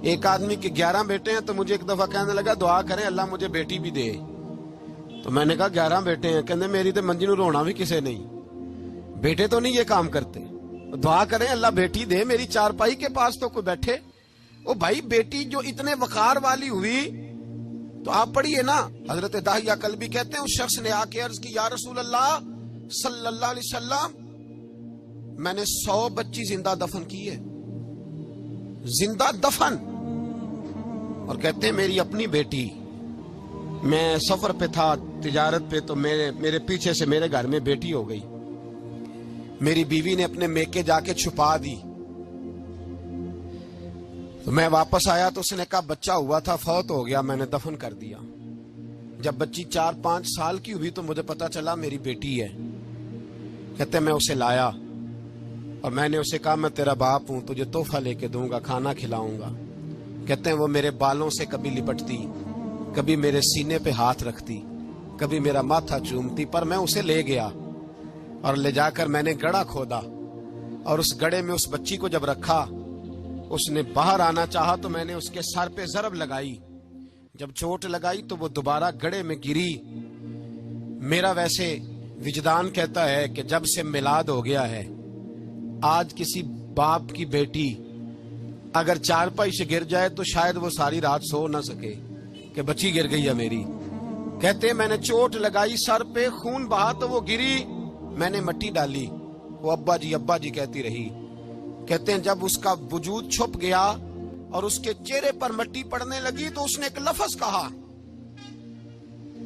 ایک آدمی کے 11 بیٹے ہیں تو مجھے ایک دفعہ کہنے لگا دعا کریں اللہ مجھے بیٹی بھی دے. تو میں نے کہا 11 بیٹے ہیں, کہنے میری تو منجی نو رونا بھی کسے نہیں, بیٹے تو نہیں یہ کام کرتے, دعا کریں اللہ بیٹی دے, میری چارپائی کے پاس تو کوئی بیٹھے. او بھائی بیٹی جو اتنے وقار والی ہوئی تو آپ پڑھیے نا, حضرت داہیہ کلبی کہتے ہیں اس شخص نے آ کے عرض کی یا رسول اللہ صلی اللہ علیہ وسلم میں نے 100 بچی زندہ دفن کی ہے, زندہ دفن. اور کہتے ہیں میری اپنی بیٹی, میں سفر پہ تھا تجارت پہ, تو میرے پیچھے سے میرے گھر میں بیٹی ہو گئی, میری بیوی نے اپنے میکے جا کے چھپا دی. تو میں واپس آیا تو اس نے کہا بچہ ہوا تھا فوت ہو گیا, میں نے دفن کر دیا. جب بچی 4-5 سال کی ہوئی تو مجھے پتا چلا میری بیٹی ہے. کہتے میں اسے لایا اور میں نے اسے کہا میں تیرا باپ ہوں, تجھے تحفہ لے کے دوں گا, کھانا کھلاؤں گا. کہتے ہیں وہ میرے بالوں سے کبھی لپٹتی, کبھی میرے سینے پہ ہاتھ رکھتی, کبھی میرا ماتھا چومتی, پر میں اسے لے گیا اور لے جا کر میں نے گڑھا کھودا, اور اس گڑھے میں اس بچی کو جب رکھا, اس نے باہر آنا چاہا تو میں نے اس کے سر پہ ضرب لگائی. جب چوٹ لگائی تو وہ دوبارہ گڑھے میں گری. میرا ویسے وجدان کہتا ہے کہ جب سے میلاد ہو گیا ہے, آج کسی باپ کی بیٹی اگر چارپائی سے گر جائے تو شاید وہ ساری رات سو نہ سکے کہ بچی گر گئی ہے میری. کہتے ہیں میں نے چوٹ لگائی, سر پہ خون بہا تو وہ گری, میں نے مٹی ڈالی, وہ ابا جی کہتی رہی. کہتے ہیں جب اس کا وجود چھپ گیا اور اس کے چہرے پر مٹی پڑنے لگی تو اس نے ایک لفظ کہا,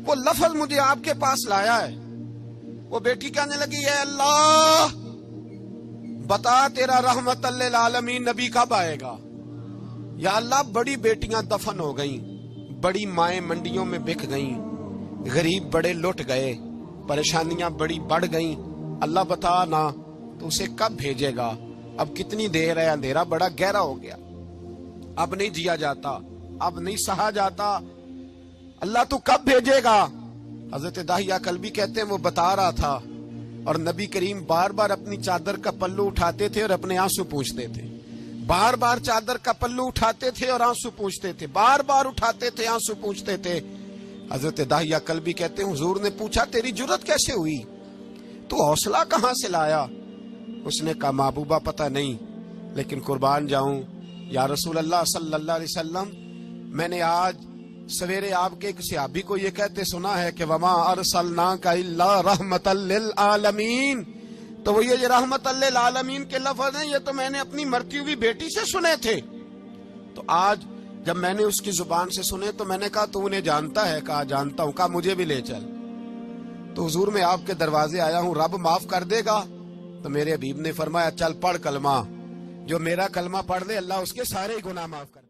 وہ لفظ مجھے آپ کے پاس لایا ہے. وہ بیٹی کہنے لگی اے اللہ بتا تیرا رحمت للعالمین نبی کب آئے گا. یا اللہ بڑی بیٹیاں دفن ہو گئیں, بڑی مائیں منڈیوں میں بک گئیں, غریب بڑے لٹ گئے, پریشانیاں بڑی بڑھ گئیں, اللہ بتا نا تو اسے کب بھیجے گا. اب کتنی دیر ہے, اندھیرا بڑا گہرا ہو گیا, اب نہیں جیا جاتا, اب نہیں سہا جاتا, اللہ تو کب بھیجے گا. حضرت داہیہ کلبی کہتے ہیں وہ بتا رہا تھا اور نبی کریم بار بار اپنی چادر کا پلو اٹھاتے تھے اور اپنے آنسو پوچھتے تھے, بار بار چادر کا پلو اٹھاتے تھے اور آنسو پوچھتے تھے, بار بار اٹھاتے تھے آنسو پوچھتے تھے. حضرت داہیہ کلبی کہتے ہیں حضور نے پوچھا تیری جرت کیسے ہوئی, تو حوصلہ کہاں سے لایا. اس نے کہا محبوبہ پتہ نہیں, لیکن قربان جاؤں یا رسول اللہ صلی اللہ علیہ وسلم, میں نے آج سویرے آپ کے ایک صحابی کو یہ کہتے سنا ہے کہ وما ارسلناک الا رحمتا للعالمین. تو وہ یہ رحمت للعالمین کے لفظ ہیں, یہ تو میں نے اپنی مرتی ہوئی بیٹی سے سنے تھے. تو آج جب میں نے اس کی زبان سے سنے تو میں نے کہا تو انہیں جانتا ہے, کہا جانتا ہوں, کہا مجھے بھی لے چل. تو حضور میں آپ کے دروازے آیا ہوں, رب معاف کر دے گا. تو میرے حبیب نے فرمایا چل پڑھ کلمہ, جو میرا کلمہ پڑھ لے اللہ اس کے سارے گناہ معاف کر